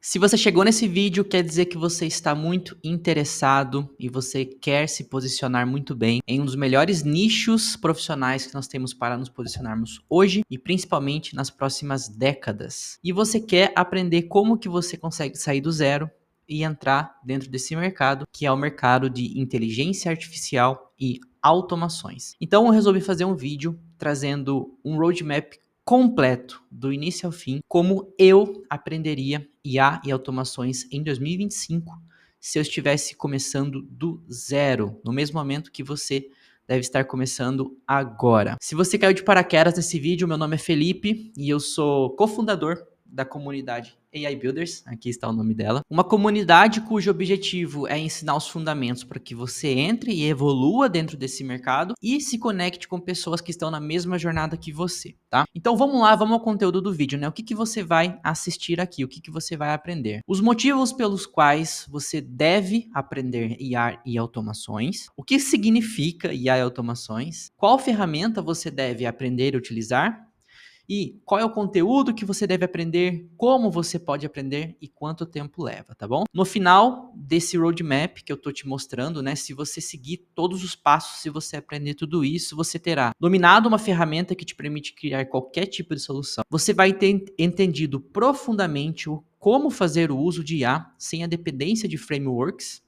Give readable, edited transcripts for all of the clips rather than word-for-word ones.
Se você chegou nesse vídeo, quer dizer que você está muito interessado e você quer se posicionar muito bem em um dos melhores nichos profissionais que nós temos para nos posicionarmos hoje e principalmente nas próximas décadas. E você quer aprender como que você consegue sair do zero e entrar dentro desse mercado, que é o mercado de inteligência artificial e automações. Então eu resolvi fazer um vídeo trazendo um roadmap completo, do início ao fim, como eu aprenderia IA e automações em 2025 se eu estivesse começando do zero, no mesmo momento que você deve estar começando agora. Se você caiu de paraquedas nesse vídeo, meu nome é Felipe e eu sou cofundador da comunidade AI Builders, aqui está o nome dela. Uma comunidade cujo objetivo é ensinar os fundamentos para que você entre e evolua dentro desse mercado e se conecte com pessoas que estão na mesma jornada que você, tá? Então vamos lá, vamos ao conteúdo do vídeo, né? O que você vai assistir aqui, o que você vai aprender. Os motivos pelos quais você deve aprender IA e automações, o que significa IA e automações, qual ferramenta você deve aprender a utilizar, e qual é o conteúdo que você deve aprender, como você pode aprender e quanto tempo leva, tá bom? No final desse roadmap que eu tô te mostrando, né, se você seguir todos os passos, se você aprender tudo isso, você terá dominado uma ferramenta que te permite criar qualquer tipo de solução. Você vai ter entendido profundamente como fazer o uso de IA sem a dependência de frameworks,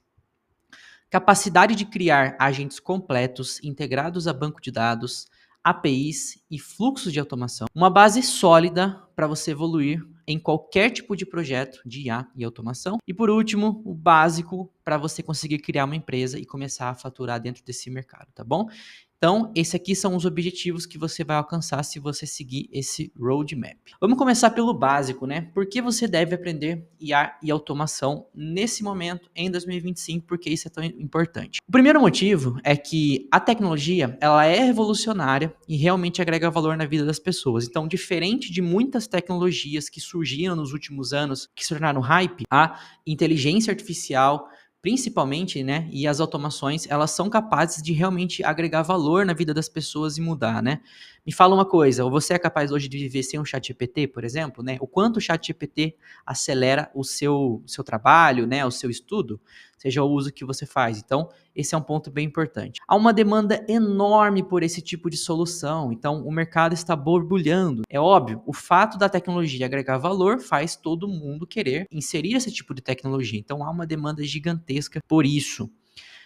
capacidade de criar agentes completos integrados a banco de dados, APIs e fluxos de automação. Uma base sólida para você evoluir em qualquer tipo de projeto de IA e automação. E por último, o básico para você conseguir criar uma empresa e começar a faturar dentro desse mercado, tá bom? Então, esses aqui são os objetivos que você vai alcançar se você seguir esse roadmap. Vamos começar pelo básico, né? Por que você deve aprender IA e automação nesse momento, em 2025, porque isso é tão importante? O primeiro motivo é que a tecnologia, ela é revolucionária e realmente agrega valor na vida das pessoas. Então, diferente de muitas tecnologias que surgiram nos últimos anos, que se tornaram hype, a inteligência artificial, principalmente, né, e as automações, elas são capazes de realmente agregar valor na vida das pessoas e mudar, né? Me fala uma coisa, você é capaz hoje de viver sem um chat GPT, por exemplo, né? O quanto o chat GPT acelera o seu trabalho, né, o seu estudo, seja o uso que você faz. Então, esse é um ponto bem importante. Há uma demanda enorme por esse tipo de solução, então o mercado está borbulhando. É óbvio, o fato da tecnologia agregar valor faz todo mundo querer inserir esse tipo de tecnologia, então há uma demanda gigantesca por isso.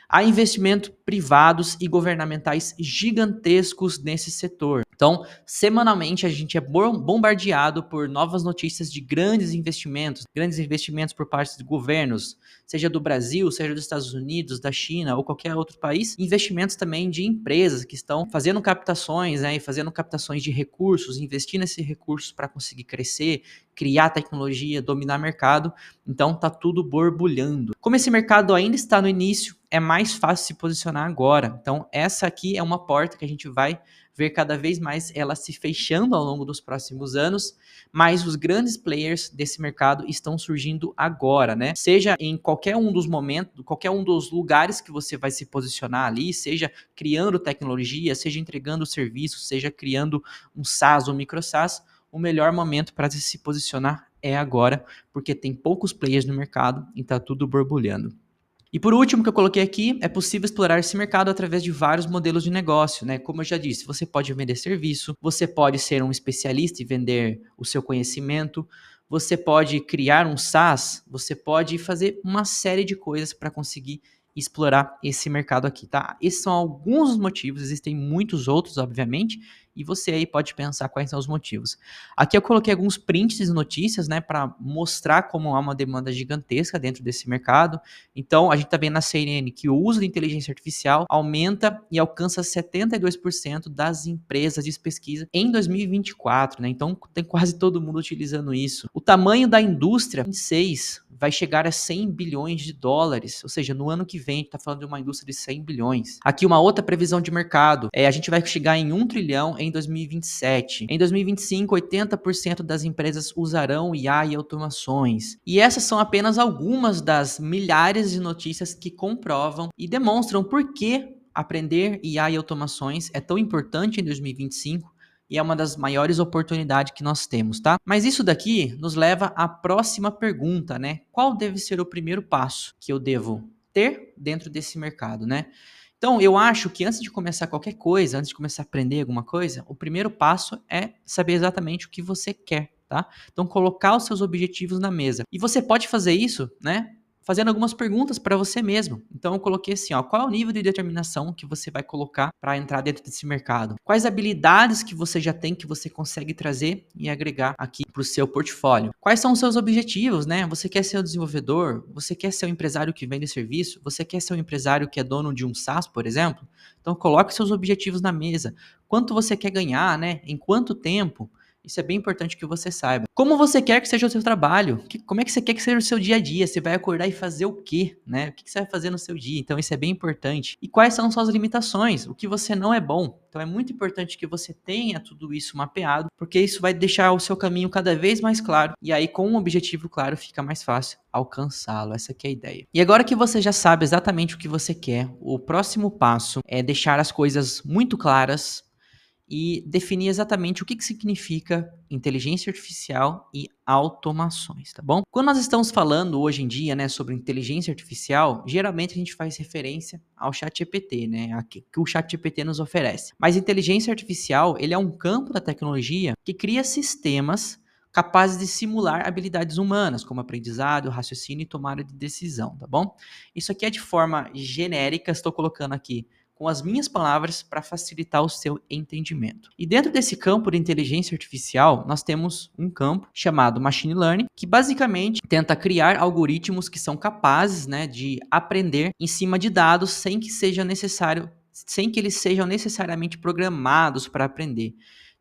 Há investimentos privados e governamentais gigantescos nesse setor. Então, semanalmente a gente é bombardeado por novas notícias de grandes investimentos por parte de governos, seja do Brasil, seja dos Estados Unidos, da China ou qualquer outro país. Investimentos também de empresas que estão fazendo captações, né, e fazendo captações de recursos, investindo nesses recursos para conseguir crescer, criar tecnologia, dominar mercado. Então, tá tudo borbulhando. Como esse mercado ainda está no início, é mais fácil se posicionar agora. Então, essa aqui é uma porta que a gente vai ver cada vez mais ela se fechando ao longo dos próximos anos, mas os grandes players desse mercado estão surgindo agora, né? Seja em qualquer um dos momentos, qualquer um dos lugares que você vai se posicionar ali, seja criando tecnologia, seja entregando serviço, seja criando um SaaS ou micro SaaS, o melhor momento para se posicionar é agora, porque tem poucos players no mercado e está tudo borbulhando. E por último, que eu coloquei aqui, é possível explorar esse mercado através de vários modelos de negócio, né? Como eu já disse, você pode vender serviço, você pode ser um especialista e vender o seu conhecimento, você pode criar um SaaS, você pode fazer uma série de coisas para conseguir explorar esse mercado aqui, tá? Esses são alguns dos motivos, existem muitos outros, obviamente, e você aí pode pensar quais são os motivos. Aqui eu coloquei alguns prints de notícias, né, para mostrar como há uma demanda gigantesca dentro desse mercado. Então, a gente está vendo na CNN que o uso de inteligência artificial aumenta e alcança 72% das empresas de pesquisa em 2024, né? Então, tem quase todo mundo utilizando isso. O tamanho da indústria, 26, vai chegar a 100 bilhões de dólares, ou seja, no ano que vem, a gente está falando de uma indústria de 100 bilhões. Aqui uma outra previsão de mercado, a gente vai chegar em 1 trilhão em 2027. Em 2025, 80% das empresas usarão IA e automações. E essas são apenas algumas das milhares de notícias que comprovam e demonstram por que aprender IA e automações é tão importante em 2025 e é uma das maiores oportunidades que nós temos, tá? Mas isso daqui nos leva à próxima pergunta, né? Qual deve ser o primeiro passo que eu devo ter dentro desse mercado, né? Então, eu acho que antes de começar qualquer coisa, antes de começar a aprender alguma coisa, o primeiro passo é saber exatamente o que você quer, tá? Então, colocar os seus objetivos na mesa. E você pode fazer isso, né? Fazendo algumas perguntas para você mesmo. Então, eu coloquei assim, ó, qual é o nível de determinação que você vai colocar para entrar dentro desse mercado? Quais habilidades que você já tem que você consegue trazer e agregar aqui para o seu portfólio? Quais são os seus objetivos, né? Você quer ser um desenvolvedor? Você quer ser um empresário que vende serviço? Você quer ser um empresário que é dono de um SaaS, por exemplo? Então, coloque seus objetivos na mesa. Quanto você quer ganhar, né? Em quanto tempo? Isso é bem importante que você saiba. Como você quer que seja o seu trabalho? Como é que você quer que seja o seu dia a dia? Você vai acordar e fazer o quê, né? O que você vai fazer no seu dia? Então isso é bem importante. E quais são suas limitações? O que você não é bom? Então é muito importante que você tenha tudo isso mapeado, porque isso vai deixar o seu caminho cada vez mais claro. E aí com um objetivo claro fica mais fácil alcançá-lo. Essa que é a ideia. E agora que você já sabe exatamente o que você quer, o próximo passo é deixar as coisas muito claras e definir exatamente o que significa inteligência artificial e automações, tá bom? Quando nós estamos falando hoje em dia, né, sobre inteligência artificial, geralmente a gente faz referência ao ChatGPT, né, que o ChatGPT nos oferece. Mas inteligência artificial, ele é um campo da tecnologia que cria sistemas capazes de simular habilidades humanas, como aprendizado, raciocínio e tomada de decisão, tá bom? Isso aqui é de forma genérica, estou colocando aqui com as minhas palavras para facilitar o seu entendimento. E dentro desse campo de inteligência artificial, nós temos um campo chamado Machine Learning, que basicamente tenta criar algoritmos que são capazes, né, de aprender em cima de dados sem que eles sejam necessariamente programados para aprender.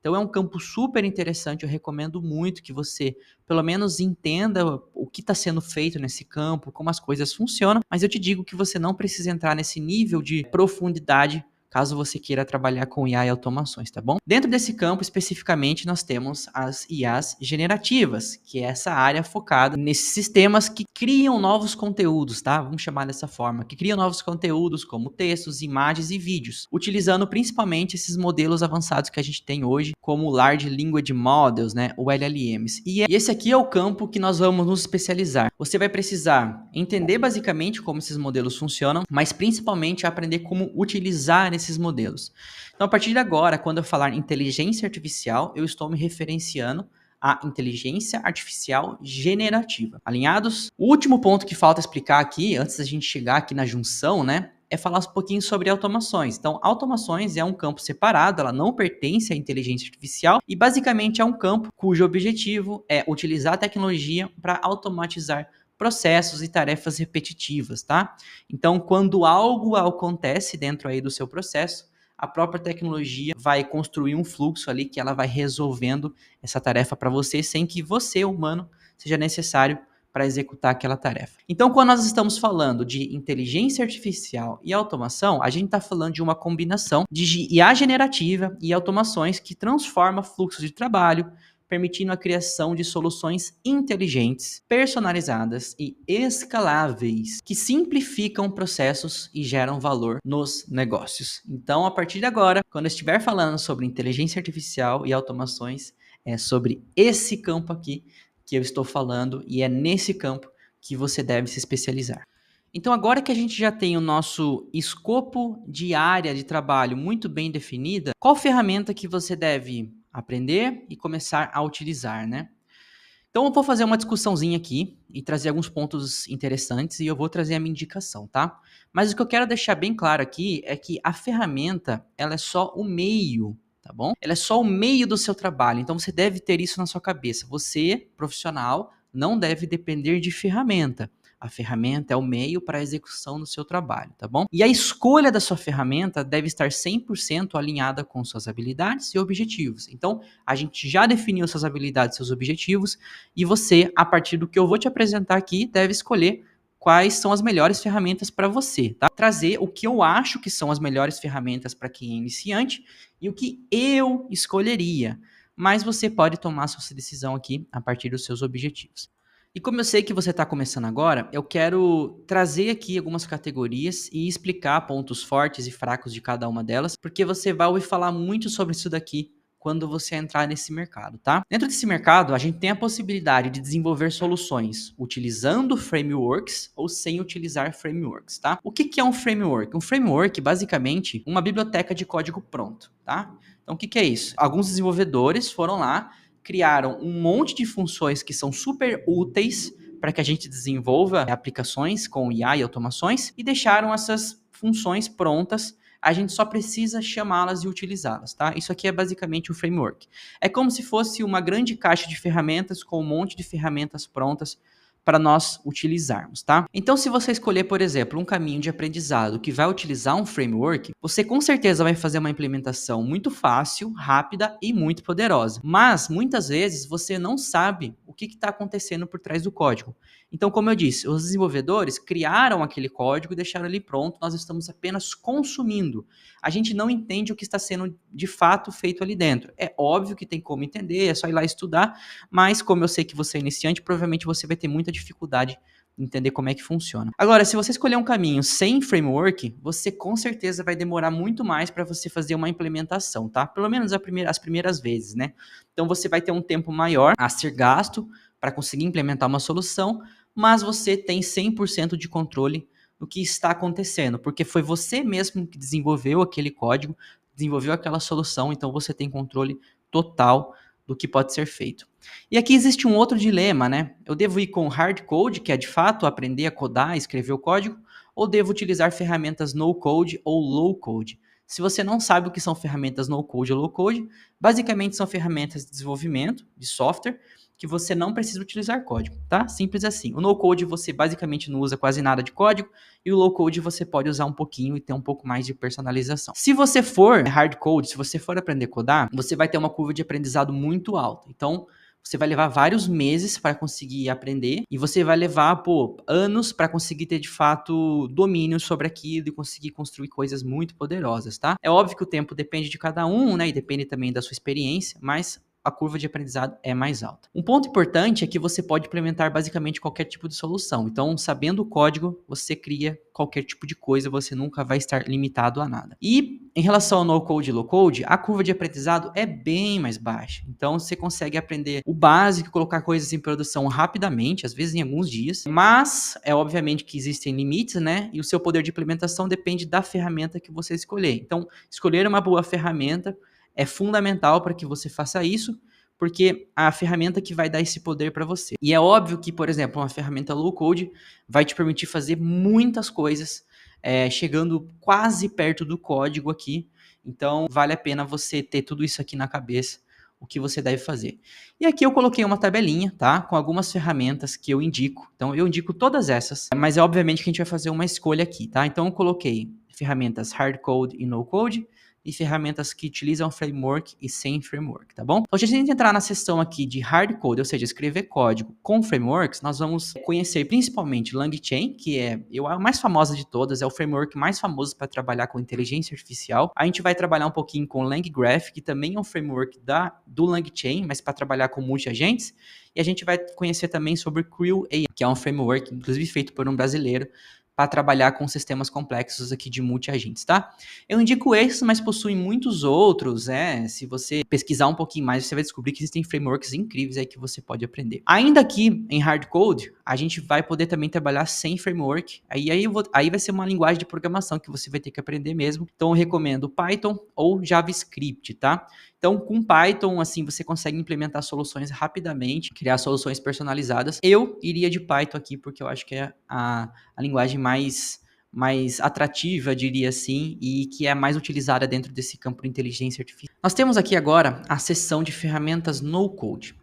Então é um campo super interessante, eu recomendo muito que você pelo menos entenda o que está sendo feito nesse campo, como as coisas funcionam, mas eu te digo que você não precisa entrar nesse nível de profundidade caso você queira trabalhar com IA e automações, tá bom? Dentro desse campo, especificamente, nós temos as IAs generativas, que é essa área focada nesses sistemas que criam novos conteúdos, tá? Vamos chamar dessa forma, que criam novos conteúdos como textos, imagens e vídeos, utilizando principalmente esses modelos avançados que a gente tem hoje, como o Large Language Models, né, o LLMs. E esse aqui é o campo que nós vamos nos especializar. Você vai precisar entender basicamente como esses modelos funcionam, mas principalmente aprender como utilizar esses modelos. Então, a partir de agora, quando eu falar inteligência artificial, eu estou me referenciando à inteligência artificial generativa. Alinhados? O último ponto que falta explicar aqui, antes da gente chegar aqui na junção, né, é falar um pouquinho sobre automações. Então, automações é um campo separado, ela não pertence à inteligência artificial e basicamente é um campo cujo objetivo é utilizar a tecnologia para automatizar processos e tarefas repetitivas, tá? Então, quando algo acontece dentro aí do seu processo, a própria tecnologia vai construir um fluxo ali que ela vai resolvendo essa tarefa para você sem que você, humano, seja necessário para executar aquela tarefa. Então, quando nós estamos falando de inteligência artificial e automação, a gente está falando de uma combinação de IA generativa e automações que transforma fluxos de trabalho, permitindo a criação de soluções inteligentes, personalizadas e escaláveis, que simplificam processos e geram valor nos negócios. Então, a partir de agora, quando eu estiver falando sobre inteligência artificial e automações, é sobre esse campo aqui que eu estou falando e é nesse campo que você deve se especializar. Então, agora que a gente já tem o nosso escopo de área de trabalho muito bem definida, qual ferramenta que você deve aprender e começar a utilizar, né? Então, eu vou fazer uma discussãozinha aqui e trazer alguns pontos interessantes e eu vou trazer a minha indicação, tá? Mas o que eu quero deixar bem claro aqui é que a ferramenta, ela é só o meio, tá bom? Ela é só o meio do seu trabalho, então você deve ter isso na sua cabeça. Você, profissional, não deve depender de ferramenta. A ferramenta é o meio para a execução do seu trabalho, tá bom? E a escolha da sua ferramenta deve estar 100% alinhada com suas habilidades e objetivos. Então, a gente já definiu suas habilidades e seus objetivos e você, a partir do que eu vou te apresentar aqui, deve escolher quais são as melhores ferramentas para você, tá? Trazer o que eu acho que são as melhores ferramentas para quem é iniciante e o que eu escolheria. Mas você pode tomar sua decisão aqui a partir dos seus objetivos. E como eu sei que você está começando agora, eu quero trazer aqui algumas categorias e explicar pontos fortes e fracos de cada uma delas, porque você vai ouvir falar muito sobre isso daqui quando você entrar nesse mercado, tá? Dentro desse mercado, a gente tem a possibilidade de desenvolver soluções utilizando frameworks ou sem utilizar frameworks, tá? O que é um framework? Um framework, basicamente, uma biblioteca de código pronto, tá? Então, o que é isso? Alguns desenvolvedores foram lá, criaram um monte de funções que são super úteis para que a gente desenvolva aplicações com IA e automações e deixaram essas funções prontas. A gente só precisa chamá-las e utilizá-las, tá? Isso aqui é basicamente um framework. É como se fosse uma grande caixa de ferramentas com um monte de ferramentas prontas para nós utilizarmos, tá? Então, se você escolher, por exemplo, um caminho de aprendizado que vai utilizar um framework, você com certeza vai fazer uma implementação muito fácil, rápida e muito poderosa. Mas, muitas vezes, você não sabe o que está acontecendo por trás do código. Então, como eu disse, os desenvolvedores criaram aquele código e deixaram ele pronto, nós estamos apenas consumindo. A gente não entende o que está sendo de fato feito ali dentro. É óbvio que tem como entender, é só ir lá estudar, mas como eu sei que você é iniciante, provavelmente você vai ter muita dificuldade em entender como é que funciona. Agora, se você escolher um caminho sem framework, você com certeza vai demorar muito mais para você fazer uma implementação, tá? Pelo menos as primeiras vezes, né? Então você vai ter um tempo maior a ser gasto para conseguir implementar uma solução, mas você tem 100% de controle do que está acontecendo, porque foi você mesmo que desenvolveu aquele código, desenvolveu aquela solução, então você tem controle total do que pode ser feito. E aqui existe um outro dilema, né? Eu devo ir com hard code, que é de fato aprender a codar, escrever o código, ou devo utilizar ferramentas no code ou low code? Se você não sabe o que são ferramentas no code ou low code, basicamente são ferramentas de desenvolvimento de software que você não precisa utilizar código, tá? Simples assim. O no-code você basicamente não usa quase nada de código e o low-code você pode usar um pouquinho e ter um pouco mais de personalização. Se você for hard-code, se você for aprender a codar, você vai ter uma curva de aprendizado muito alta. Então, você vai levar vários meses para conseguir aprender e você vai levar, anos para conseguir ter de fato domínio sobre aquilo e conseguir construir coisas muito poderosas, tá? É óbvio que o tempo depende de cada um, né? E depende também da sua experiência, mas a curva de aprendizado é mais alta. Um ponto importante é que você pode implementar basicamente qualquer tipo de solução. Então, sabendo o código, você cria qualquer tipo de coisa, você nunca vai estar limitado a nada. E em relação ao no-code e low-code, a curva de aprendizado é bem mais baixa. Então, você consegue aprender o básico, colocar coisas em produção rapidamente, às vezes em alguns dias. Mas, é obviamente que existem limites, né? E o seu poder de implementação depende da ferramenta que você escolher. Então, escolher uma boa ferramenta é fundamental para que você faça isso, porque é a ferramenta que vai dar esse poder para você. E é óbvio que, por exemplo, uma ferramenta low code vai te permitir fazer muitas coisas, chegando quase perto do código aqui. Então, vale a pena você ter tudo isso aqui na cabeça, o que você deve fazer. E aqui eu coloquei uma tabelinha, tá? Com algumas ferramentas que eu indico. Então, eu indico todas essas, mas é obviamente que a gente vai fazer uma escolha aqui, tá? Então, eu coloquei ferramentas hard code e no code, e ferramentas que utilizam framework e sem framework, tá bom? Então, se a gente entrar na seção aqui de hard code, ou seja, escrever código com frameworks, nós vamos conhecer principalmente LangChain, que é a mais famosa de todas, é o framework mais famoso para trabalhar com inteligência artificial. A gente vai trabalhar um pouquinho com LangGraph, que também é um framework do LangChain, mas para trabalhar com multi-agentes. E a gente vai conhecer também sobre Creo AI, que é um framework, inclusive feito por um brasileiro, para trabalhar com sistemas complexos aqui de multi-agentes, tá? Eu indico esses, mas possuem muitos outros, Se você pesquisar um pouquinho mais, você vai descobrir que existem frameworks incríveis aí que você pode aprender. Ainda aqui em hard code, a gente vai poder também trabalhar sem framework. Aí vai ser uma linguagem de programação que você vai ter que aprender mesmo. Então eu recomendo Python ou JavaScript, tá? Então, com Python, assim, você consegue implementar soluções rapidamente, criar soluções personalizadas. Eu iria de Python aqui, porque eu acho que é a linguagem mais atrativa, diria assim, e que é a mais utilizada dentro desse campo de inteligência artificial. Nós temos aqui agora a seção de ferramentas no-code.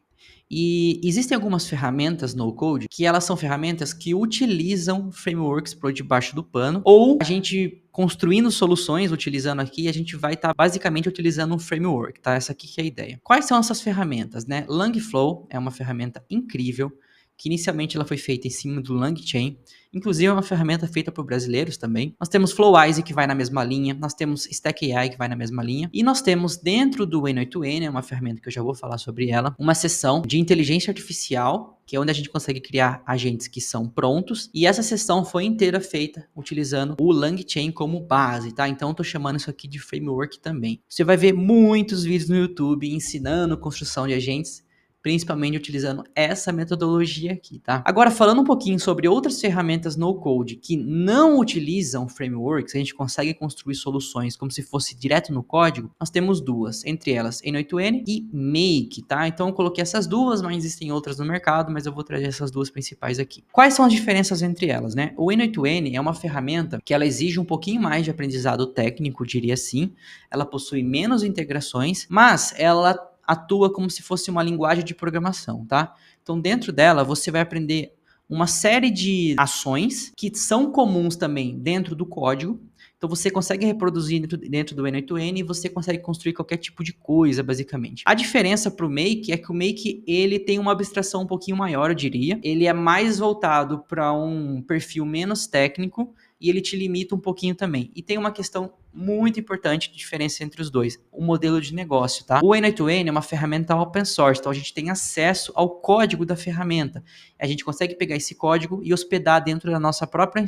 E existem algumas ferramentas no-code que elas são ferramentas que utilizam frameworks por debaixo do pano, ou a gente construindo soluções utilizando aqui, a gente vai estar basicamente utilizando um framework, tá? Essa aqui que é a ideia. Quais são essas ferramentas, né? Langflow é uma ferramenta incrível que inicialmente ela foi feita em cima do LangChain. Inclusive é uma ferramenta feita por brasileiros também. Nós temos FlowWise, que vai na mesma linha. Nós temos StackAI, que vai na mesma linha. E nós temos dentro do N8N, é uma ferramenta que eu já vou falar sobre ela, uma seção de inteligência artificial, que é onde a gente consegue criar agentes que são prontos. E essa seção foi inteira feita utilizando o LangChain como base, tá? Então eu tô chamando isso aqui de framework também. Você vai ver muitos vídeos no YouTube ensinando construção de agentes, principalmente utilizando essa metodologia aqui, tá? Agora, falando um pouquinho sobre outras ferramentas no-code que não utilizam frameworks, a gente consegue construir soluções como se fosse direto no código, nós temos duas, entre elas N8N e Make, tá? Então eu coloquei essas duas, mas existem outras no mercado, mas eu vou trazer essas duas principais aqui. Quais são as diferenças entre elas, né? O N8N é uma ferramenta que ela exige um pouquinho mais de aprendizado técnico, diria assim, ela possui menos integrações, mas ela atua como se fosse uma linguagem de programação, tá? Então, dentro dela, você vai aprender uma série de ações que são comuns também dentro do código. Então, você consegue reproduzir dentro do N8N e você consegue construir qualquer tipo de coisa, basicamente. A diferença para o Make é que o Make, ele tem uma abstração um pouquinho maior, eu diria. Ele é mais voltado para um perfil menos técnico e ele te limita um pouquinho também. E tem uma questão muito importante de diferença entre os dois, o modelo de negócio, tá? O N8N é uma ferramenta open source, então a gente tem acesso ao código da ferramenta. A gente consegue pegar esse código e hospedar dentro da nossa própria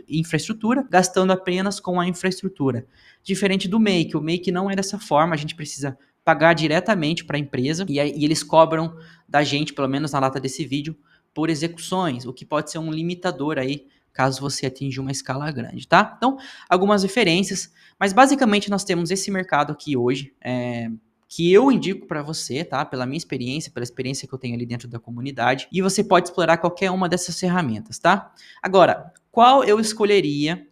infraestrutura, gastando apenas com a infraestrutura. Diferente do Make, o Make não é dessa forma, a gente precisa pagar diretamente para a empresa e eles cobram da gente, pelo menos na data desse vídeo, por execuções, o que pode ser um limitador aí, caso você atinja uma escala grande, tá? Então, algumas referências, mas basicamente nós temos esse mercado aqui hoje, que eu indico para você, tá? Pela minha experiência, pela experiência que eu tenho ali dentro da comunidade, e você pode explorar qualquer uma dessas ferramentas, tá? Agora, qual eu escolheria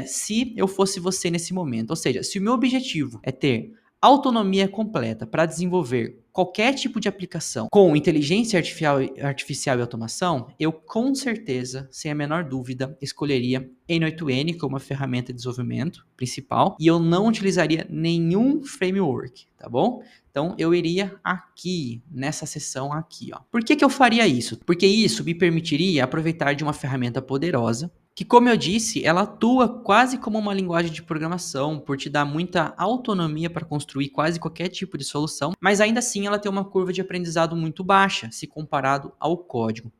se eu fosse você nesse momento? Ou seja, se o meu objetivo é ter autonomia completa para desenvolver qualquer tipo de aplicação com inteligência artificial e automação, eu com certeza, sem a menor dúvida, escolheria N8N como uma ferramenta de desenvolvimento principal e eu não utilizaria nenhum framework, tá bom? Então eu iria aqui, nessa seção aqui, ó. Por que eu faria isso? Porque isso me permitiria aproveitar de uma ferramenta poderosa que, como eu disse, ela atua quase como uma linguagem de programação, por te dar muita autonomia para construir quase qualquer tipo de solução, mas ainda assim ela tem uma curva de aprendizado muito baixa, se comparado ao código.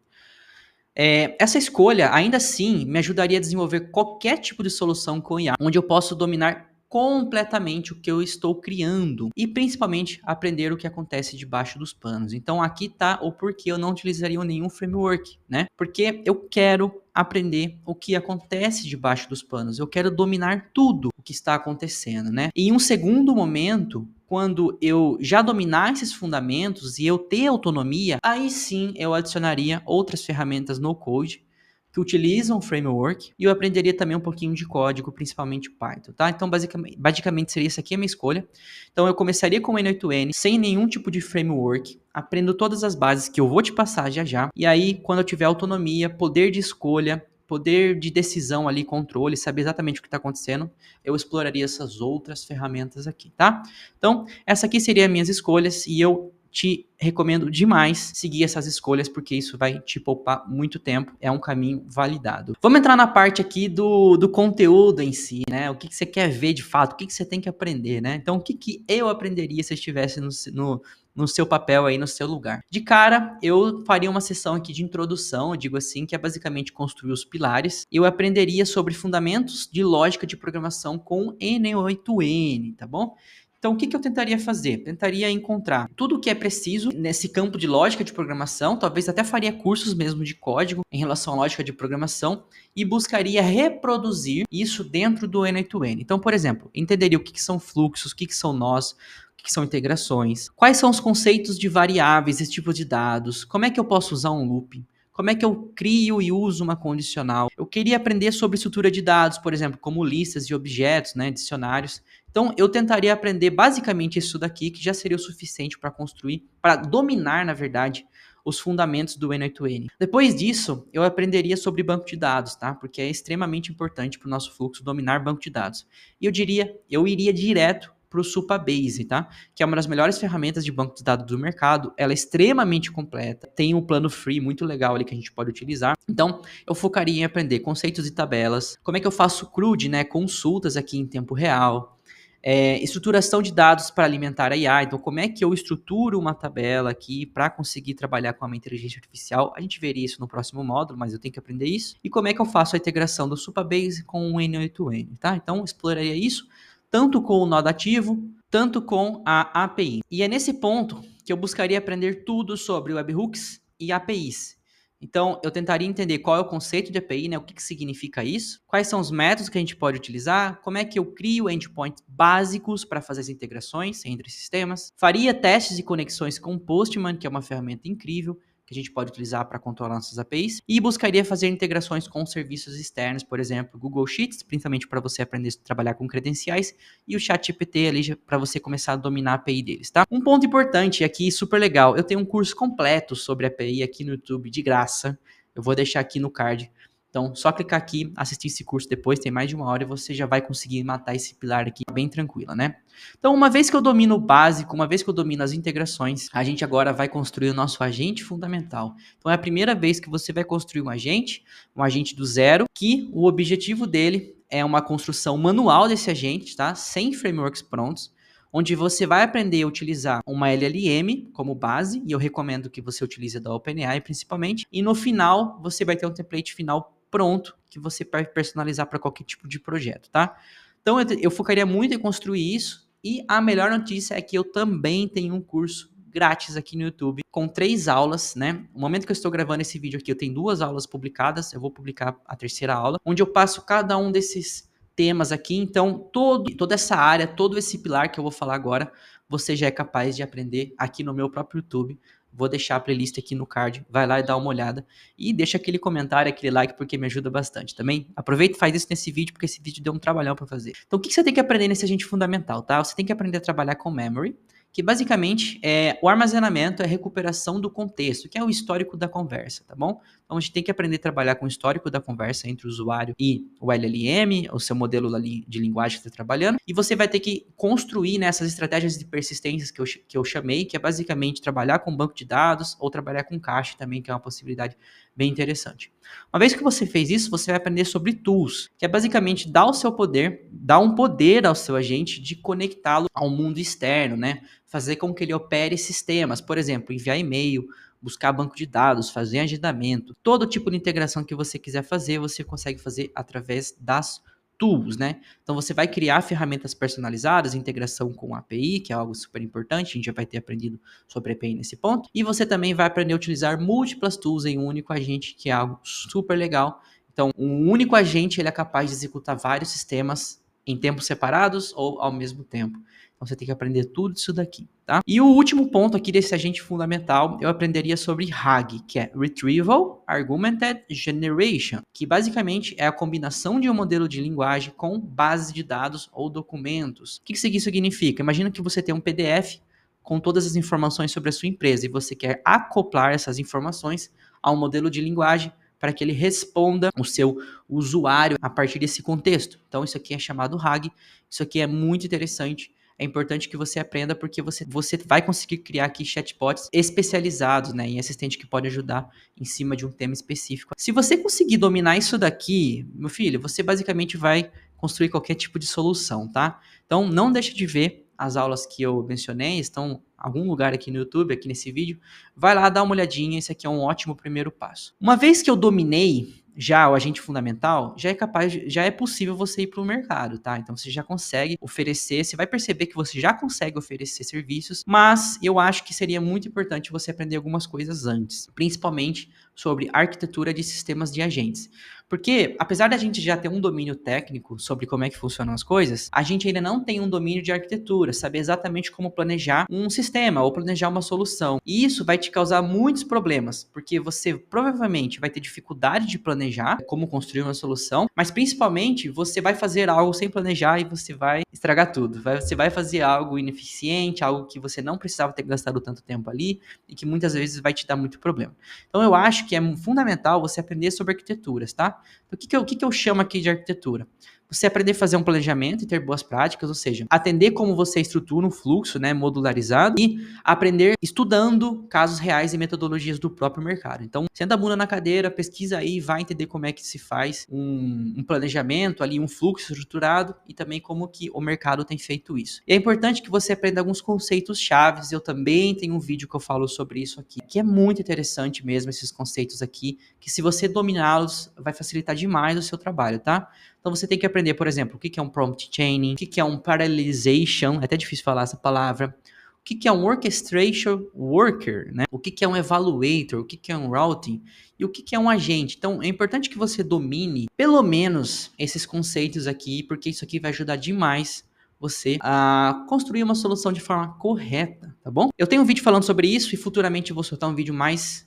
Essa escolha, ainda assim, me ajudaria a desenvolver qualquer tipo de solução com IA, onde eu posso dominar completamente o que eu estou criando e principalmente aprender o que acontece debaixo dos panos. Então aqui tá o porquê eu não utilizaria nenhum framework, né? Porque eu quero aprender o que acontece debaixo dos panos. Eu quero dominar tudo o que está acontecendo, né? E em um segundo momento, quando eu já dominar esses fundamentos e eu ter autonomia, aí sim eu adicionaria outras ferramentas no code que utilizam o framework e eu aprenderia também um pouquinho de código, principalmente Python, tá? Então, basicamente seria essa aqui a minha escolha. Então, eu começaria com o N8N, sem nenhum tipo de framework, aprendo todas as bases que eu vou te passar já já, e aí, quando eu tiver autonomia, poder de escolha, poder de decisão ali, controle, saber exatamente o que está acontecendo, eu exploraria essas outras ferramentas aqui, tá? Então, essa aqui seria as minhas escolhas e eu te recomendo demais seguir essas escolhas, porque isso vai te poupar muito tempo, é um caminho validado. Vamos entrar na parte aqui do conteúdo em si, né? O que você quer ver de fato, o que você tem que aprender, né? Então, o que eu aprenderia se eu estivesse no seu papel aí, no seu lugar? De cara, eu faria uma sessão aqui de introdução, eu digo assim, que é basicamente construir os pilares. Eu aprenderia sobre fundamentos de lógica de programação com N8N, tá bom? Então, o que eu tentaria fazer? Tentaria encontrar tudo o que é preciso nesse campo de lógica de programação, talvez até faria cursos mesmo de código em relação à lógica de programação e buscaria reproduzir isso dentro do N8N. Então, por exemplo, entenderia o que são fluxos, o que são nós, o que são integrações, quais são os conceitos de variáveis, esse tipo de dados, como é que eu posso usar um looping, como é que eu crio e uso uma condicional. Eu queria aprender sobre estrutura de dados, por exemplo, como listas de objetos, né, dicionários. Então, eu tentaria aprender basicamente isso daqui, que já seria o suficiente para construir, para dominar, na verdade, os fundamentos do N8N. Depois disso, eu aprenderia sobre banco de dados, tá? Porque é extremamente importante para o nosso fluxo dominar banco de dados. E eu iria direto para o Supabase, tá? Que é uma das melhores ferramentas de banco de dados do mercado. Ela é extremamente completa, tem um plano free muito legal ali que a gente pode utilizar. Então, eu focaria em aprender conceitos de tabelas, como é que eu faço CRUD, né? Consultas aqui em tempo real, estruturação de dados para alimentar a IA. Então, como é que eu estruturo uma tabela aqui para conseguir trabalhar com uma inteligência artificial? A gente veria isso no próximo módulo, mas eu tenho que aprender isso. E como é que eu faço a integração do Supabase com o N8N, tá? Então, exploraria isso tanto com o nó ativo, tanto com a API. E é nesse ponto que eu buscaria aprender tudo sobre webhooks e APIs. Então, eu tentaria entender qual é o conceito de API, né? O que significa isso, quais são os métodos que a gente pode utilizar, como é que eu crio endpoints básicos para fazer as integrações entre sistemas, faria testes de conexões com o Postman, que é uma ferramenta incrível, que a gente pode utilizar para controlar nossas APIs, e buscaria fazer integrações com serviços externos, por exemplo, Google Sheets, principalmente para você aprender a trabalhar com credenciais, e o ChatGPT ali para você começar a dominar a API deles, tá? Um ponto importante aqui, super legal, eu tenho um curso completo sobre API aqui no YouTube, de graça, eu vou deixar aqui no card. Então, só clicar aqui, assistir esse curso depois, tem mais de 1 hora e você já vai conseguir matar esse pilar aqui bem tranquila, né? Então, uma vez que eu domino o básico, uma vez que eu domino as integrações, a gente agora vai construir o nosso agente fundamental. Então, é a primeira vez que você vai construir um agente do zero, que o objetivo dele é uma construção manual desse agente, tá? Sem frameworks prontos, onde você vai aprender a utilizar uma LLM como base, e eu recomendo que você utilize a da OpenAI principalmente, e no final você vai ter um template final pronto que você vai personalizar para qualquer tipo de projeto, tá? Então eu focaria muito em construir isso, e a melhor notícia é que eu também tenho um curso grátis aqui no YouTube, com 3 aulas, né? No momento que eu estou gravando esse vídeo aqui, eu tenho 2 aulas publicadas, eu vou publicar a 3ª aula, onde eu passo cada um desses temas aqui, então toda essa área, todo esse pilar que eu vou falar agora, você já é capaz de aprender aqui no meu próprio YouTube. Vou deixar a playlist aqui no card, vai lá e dá uma olhada, e deixa aquele comentário, aquele like, porque me ajuda bastante também. Aproveita e faz isso nesse vídeo, porque esse vídeo deu um trabalhão para fazer. Então o que você tem que aprender nesse agente fundamental, tá? Você tem que aprender a trabalhar com memory, que basicamente é o armazenamento, é a recuperação do contexto, que é o histórico da conversa, tá bom? Então a gente tem que aprender a trabalhar com o histórico da conversa entre o usuário e o LLM, o seu modelo de linguagem que você está trabalhando, e você vai ter que construir nessas estratégias de persistências que eu chamei, que é basicamente trabalhar com banco de dados ou trabalhar com cache também, que é uma possibilidade bem interessante. Uma vez que você fez isso, você vai aprender sobre tools, que é basicamente dar um poder ao seu agente de conectá-lo ao mundo externo, né? Fazer com que ele opere sistemas, por exemplo, enviar e-mail, buscar banco de dados, fazer agendamento, todo tipo de integração que você quiser fazer, você consegue fazer através das tools, né? Então você vai criar ferramentas personalizadas, integração com API, que é algo super importante, a gente já vai ter aprendido sobre API nesse ponto, e você também vai aprender a utilizar múltiplas tools em um único agente, que é algo super legal. Então, um único agente ele é capaz de executar vários sistemas em tempos separados ou ao mesmo tempo. Então você tem que aprender tudo isso daqui, tá? E o último ponto aqui desse agente fundamental, eu aprenderia sobre RAG, que é Retrieval Augmented Generation, que basicamente é a combinação de um modelo de linguagem com base de dados ou documentos. O que isso significa? Imagina que você tem um PDF com todas as informações sobre a sua empresa e você quer acoplar essas informações a um modelo de linguagem para que ele responda o seu usuário a partir desse contexto. Então isso aqui é chamado RAG, isso aqui é muito interessante. É importante que você aprenda porque você vai conseguir criar aqui chatbots especializados, né, em assistente que pode ajudar em cima de um tema específico. Se você conseguir dominar isso daqui, meu filho, você basicamente vai construir qualquer tipo de solução, tá? Então não deixe de ver as aulas que eu mencionei, estão em algum lugar aqui no YouTube, aqui nesse vídeo. Vai lá, dá uma olhadinha, esse aqui é um ótimo primeiro passo. Uma vez que eu dominei já o agente fundamental, já é possível você ir para o mercado, tá? Então você já consegue oferecer, você vai perceber que você já consegue oferecer serviços, mas eu acho que seria muito importante você aprender algumas coisas antes, principalmente sobre arquitetura de sistemas de agentes. Porque, apesar da gente já ter um domínio técnico sobre como é que funcionam as coisas, a gente ainda não tem um domínio de arquitetura, saber exatamente como planejar um sistema ou planejar uma solução. E isso vai te causar muitos problemas, porque você provavelmente vai ter dificuldade de planejar como construir uma solução, mas principalmente você vai fazer algo sem planejar e você vai estragar tudo. Você vai fazer algo ineficiente, algo que você não precisava ter gastado tanto tempo ali e que muitas vezes vai te dar muito problema. Então eu acho que é fundamental você aprender sobre arquiteturas, tá? Então, o que eu chamo aqui de arquitetura? você aprender a fazer um planejamento e ter boas práticas, ou seja, atender como você estrutura um fluxo, né, modularizado e aprender estudando casos reais e metodologias do próprio mercado. Então, senta a bunda na cadeira, pesquisa aí, vai entender como é que se faz um planejamento ali, um fluxo estruturado e também como que o mercado tem feito isso. E é importante que você aprenda alguns conceitos chaves. Eu também tenho um vídeo que eu falo sobre isso aqui, que é muito interessante mesmo, esses conceitos aqui, que se você dominá-los, vai facilitar demais o seu trabalho, tá? Então você tem que aprender, por exemplo, o que é um prompt chaining, o que é um parallelization, é até difícil falar essa palavra, o que é um orchestration worker, né? O que é um evaluator, o que é um routing e o que é um agente. Então é importante que você domine pelo menos esses conceitos aqui, porque isso aqui vai ajudar demais você a construir uma solução de forma correta, tá bom? Eu tenho um vídeo falando sobre isso e futuramente eu vou soltar um vídeo mais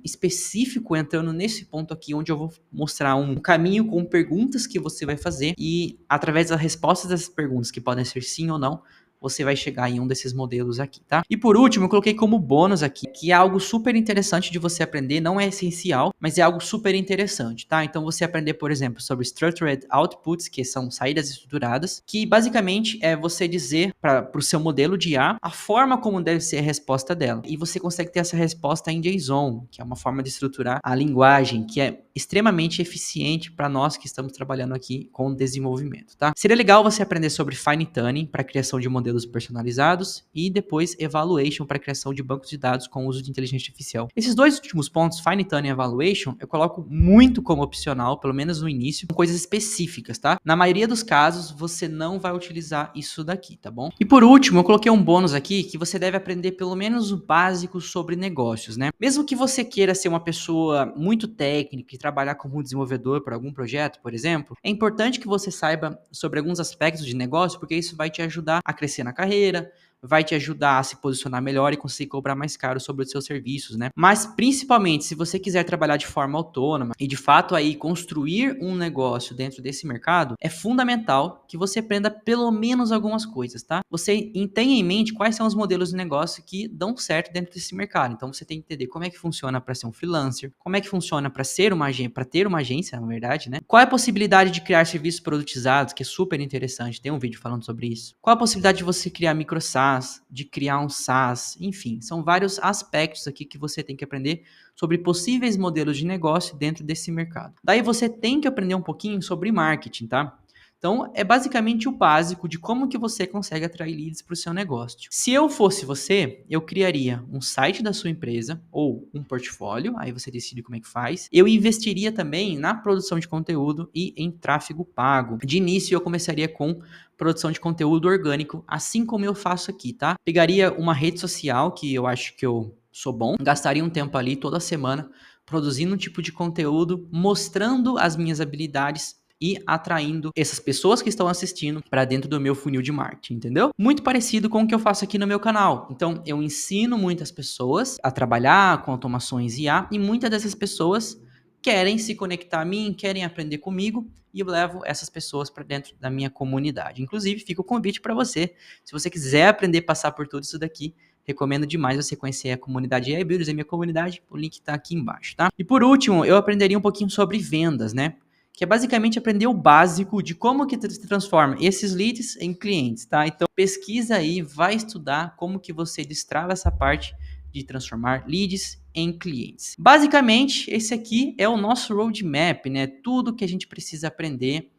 específico entrando nesse ponto aqui, onde eu vou mostrar um caminho com perguntas que você vai fazer e através das respostas dessas perguntas, que podem ser sim ou não, você vai chegar em um desses modelos aqui, tá? E por último, eu coloquei como bônus aqui, que é algo super interessante de você aprender, não é essencial, mas é algo super interessante, tá? Então você aprender, por exemplo, sobre Structured Outputs, que são saídas estruturadas, que basicamente é você dizer para o seu modelo de IA a forma como deve ser a resposta dela. E você consegue ter essa resposta em JSON, que é uma forma de estruturar a linguagem, que é extremamente eficiente para nós que estamos trabalhando aqui com desenvolvimento, tá? Seria legal você aprender sobre Fine Tuning para criação de modelos personalizados e depois Evaluation para criação de bancos de dados com uso de inteligência artificial. Esses dois últimos pontos, Fine Tuning e Evaluation, eu coloco muito como opcional, pelo menos no início, com coisas específicas, tá? Na maioria dos casos, você não vai utilizar isso daqui, tá bom? E por último, eu coloquei um bônus aqui que você deve aprender pelo menos o básico sobre negócios, né? Mesmo que você queira ser uma pessoa muito técnica e trabalhar como desenvolvedor para algum projeto, por exemplo, é importante que você saiba sobre alguns aspectos de negócio, porque isso vai te ajudar a crescer na carreira, vai te ajudar a se posicionar melhor e conseguir cobrar mais caro sobre os seus serviços, né? Mas principalmente se você quiser trabalhar de forma autônoma e de fato aí construir um negócio dentro desse mercado, é fundamental que você aprenda pelo menos algumas coisas, tá? Você tenha em mente quais são os modelos de negócio que dão certo dentro desse mercado. Então você tem que entender como é que funciona para ser um freelancer, como é que funciona para ser uma agência, para ter uma agência, na verdade, né? Qual é a possibilidade de criar serviços produtizados, que é super interessante, tem um vídeo falando sobre isso. Qual a possibilidade de você criar micro SaaS, de criar um SaaS, enfim, são vários aspectos aqui que você tem que aprender sobre possíveis modelos de negócio dentro desse mercado. Daí você tem que aprender um pouquinho sobre marketing, tá? Então, é basicamente o básico de como que você consegue atrair leads para o seu negócio. Se eu fosse você, eu criaria um site da sua empresa ou um portfólio, aí você decide como é que faz. Eu investiria também na produção de conteúdo e em tráfego pago. De início, eu começaria com produção de conteúdo orgânico, assim como eu faço aqui, tá? Pegaria uma rede social que eu acho que eu sou bom, gastaria um tempo ali toda semana produzindo um tipo de conteúdo, mostrando as minhas habilidades e atraindo essas pessoas que estão assistindo para dentro do meu funil de marketing, entendeu? Muito parecido com o que eu faço aqui no meu canal. Então, eu ensino muitas pessoas a trabalhar com automações IA e muitas dessas pessoas querem se conectar a mim, querem aprender comigo e eu levo essas pessoas para dentro da minha comunidade. Inclusive, fica o convite para você. Se você quiser aprender a passar por tudo isso daqui, recomendo demais você conhecer a comunidade AI Builders, a minha comunidade, o link está aqui embaixo, tá? E por último, eu aprenderia um pouquinho sobre vendas, né? Que é basicamente aprender o básico de como que se transforma esses leads em clientes, tá? Então, pesquisa aí, vai estudar como que você destrava essa parte de transformar leads em clientes. Basicamente, esse aqui é o nosso roadmap, né? Tudo que a gente precisa aprender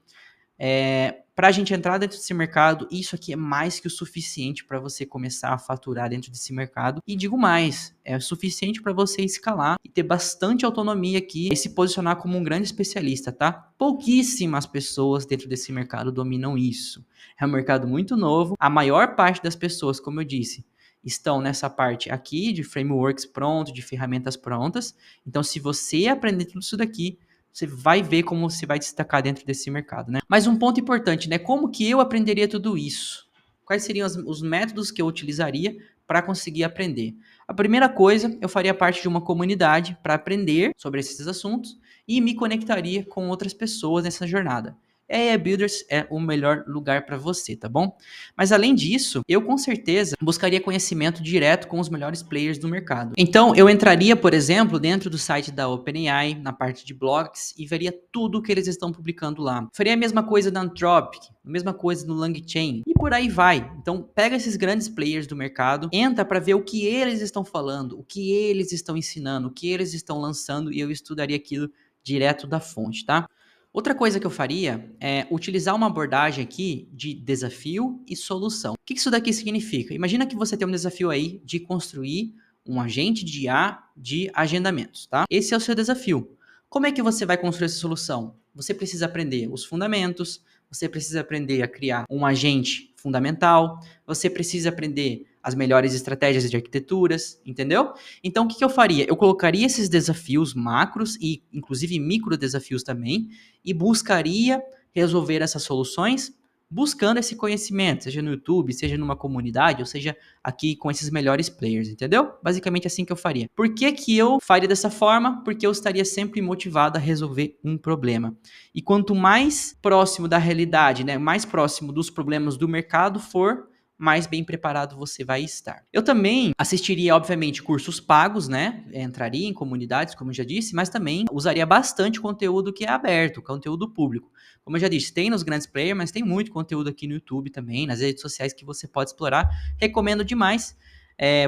para a gente entrar dentro desse mercado. Isso aqui é mais que o suficiente para você começar a faturar dentro desse mercado. E digo mais, é o suficiente para você escalar e ter bastante autonomia aqui e se posicionar como um grande especialista, tá? Pouquíssimas pessoas dentro desse mercado dominam isso. É um mercado muito novo. A maior parte das pessoas, como eu disse, estão nessa parte aqui de frameworks prontos, de ferramentas prontas. Então, se você aprender tudo isso daqui, você vai ver como você vai destacar dentro desse mercado, né? Mas um ponto importante, né? Como que eu aprenderia tudo isso? Quais seriam os métodos que eu utilizaria para conseguir aprender? A primeira coisa, eu faria parte de uma comunidade para aprender sobre esses assuntos e me conectaria com outras pessoas nessa jornada. a AI Builders é o melhor lugar para você, tá bom? Mas além disso, eu com certeza buscaria conhecimento direto com os melhores players do mercado. Então, eu entraria, por exemplo, dentro do site da OpenAI, na parte de blogs, e veria tudo que eles estão publicando lá. Faria a mesma coisa da Anthropic, a mesma coisa no LangChain, e por aí vai. Então, pega esses grandes players do mercado, entra para ver o que eles estão falando, o que eles estão ensinando, o que eles estão lançando, e eu estudaria aquilo direto da fonte, tá? Outra coisa que eu faria é utilizar uma abordagem aqui de desafio e solução. O que isso daqui significa? Imagina que você tem um desafio aí de construir um agente de IA de agendamentos, tá? Esse é o seu desafio. Como é que você vai construir essa solução? Você precisa aprender os fundamentos, você precisa aprender a criar um agente fundamental, você precisa aprender as melhores estratégias de arquiteturas, entendeu? Então, o que eu faria? Eu colocaria esses desafios macros e, inclusive, micro desafios também, e buscaria resolver essas soluções buscando esse conhecimento, seja no YouTube, seja numa comunidade, ou seja aqui com esses melhores players, entendeu? Basicamente assim que eu faria. Por que que eu faria dessa forma? Porque eu estaria sempre motivado a resolver um problema. E quanto mais próximo da realidade, né, mais próximo dos problemas do mercado for, mais bem preparado você vai estar. Eu também assistiria, obviamente, cursos pagos, né? Entraria em comunidades, como eu já disse, mas também usaria bastante conteúdo que é aberto, conteúdo público. Como eu já disse, tem nos grandes players, mas tem muito conteúdo aqui no YouTube também, nas redes sociais que você pode explorar. Recomendo demais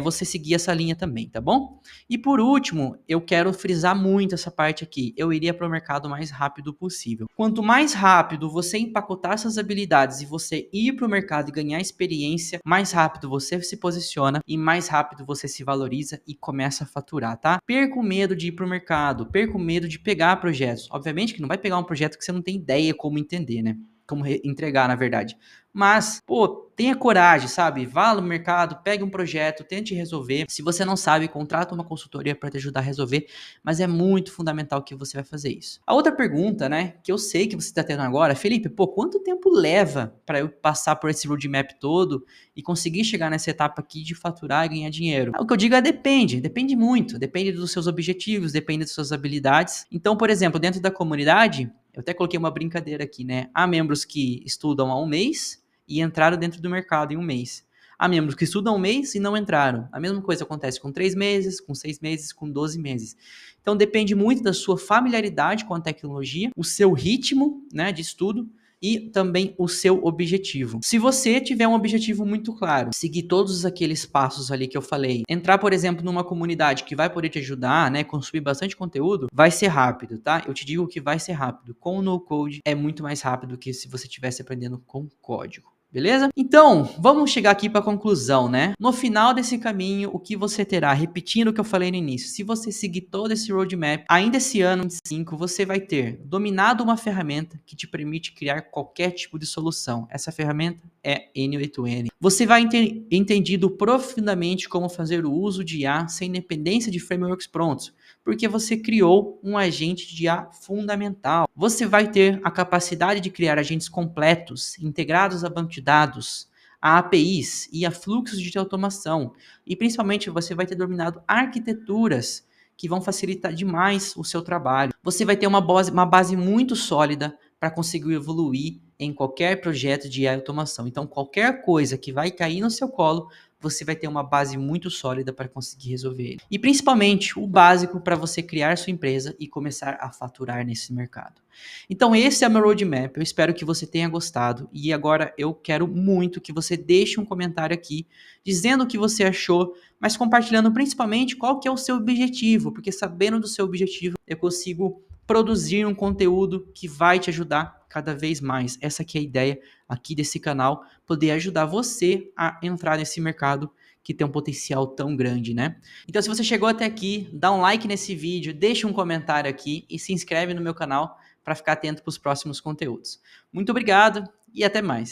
você seguir essa linha também, tá bom? E por último, eu quero frisar muito essa parte aqui. Eu iria para o mercado o mais rápido possível. Quanto mais rápido você empacotar essas habilidades e você ir para o mercado e ganhar experiência, mais rápido você se posiciona e mais rápido você se valoriza e começa a faturar, tá? Perca o medo de ir para o mercado, perca o medo de pegar projetos. Obviamente que não vai pegar um projeto que você não tem ideia como entender, né? Como entregar, na verdade. Mas, pô, tenha coragem, sabe? Vá no mercado, pegue um projeto, tente resolver. Se você não sabe, contrata uma consultoria para te ajudar a resolver, mas é muito fundamental que você vai fazer isso. A outra pergunta, né, que eu sei que você está tendo agora, Felipe, pô, quanto tempo leva para eu passar por esse roadmap todo e conseguir chegar nessa etapa aqui de faturar e ganhar dinheiro? O que eu digo é depende muito, depende dos seus objetivos, depende das suas habilidades. Então, por exemplo, dentro da comunidade, eu até coloquei uma brincadeira aqui, né? Há membros que estudam há um mês e entraram dentro do mercado em um mês. Há membros que estudam um mês e não entraram. A mesma coisa acontece com 3 meses, com 6 meses, com 12 meses. Então depende muito da sua familiaridade com a tecnologia, o seu ritmo, né, de estudo e também o seu objetivo. Se você tiver um objetivo muito claro, seguir todos aqueles passos ali que eu falei, entrar, por exemplo, numa comunidade que vai poder te ajudar, né, consumir bastante conteúdo, vai ser rápido, tá? Eu te digo que vai ser rápido. Com o no-code é muito mais rápido que se você estivesse aprendendo com código. Beleza? Então, vamos chegar aqui para a conclusão, né? No final desse caminho, o que você terá? Repetindo o que eu falei no início, se você seguir todo esse roadmap, ainda esse ano de 5, você vai ter dominado uma ferramenta que te permite criar qualquer tipo de solução. Essa ferramenta é N8N. Você vai ter entendido profundamente como fazer o uso de IA sem dependência de frameworks prontos, porque você criou um agente de IA fundamental. Você vai ter a capacidade de criar agentes completos, integrados a banco de dados, a APIs e a fluxos de automação. E principalmente você vai ter dominado arquiteturas que vão facilitar demais o seu trabalho. Você vai ter uma base muito sólida para conseguir evoluir em qualquer projeto de automação. Então, qualquer coisa que vai cair no seu colo, você vai ter uma base muito sólida para conseguir resolver ele. E principalmente o básico para você criar sua empresa e começar a faturar nesse mercado. Então esse é o meu roadmap, eu espero que você tenha gostado e agora eu quero muito que você deixe um comentário aqui dizendo o que você achou, mas compartilhando principalmente qual que é o seu objetivo, porque sabendo do seu objetivo eu consigo produzir um conteúdo que vai te ajudar cada vez mais. Essa aqui é a ideia aqui desse canal, poder ajudar você a entrar nesse mercado que tem um potencial tão grande, né? Então se você chegou até aqui, dá um like nesse vídeo, deixa um comentário aqui e se inscreve no meu canal para ficar atento para os próximos conteúdos. Muito obrigado e até mais.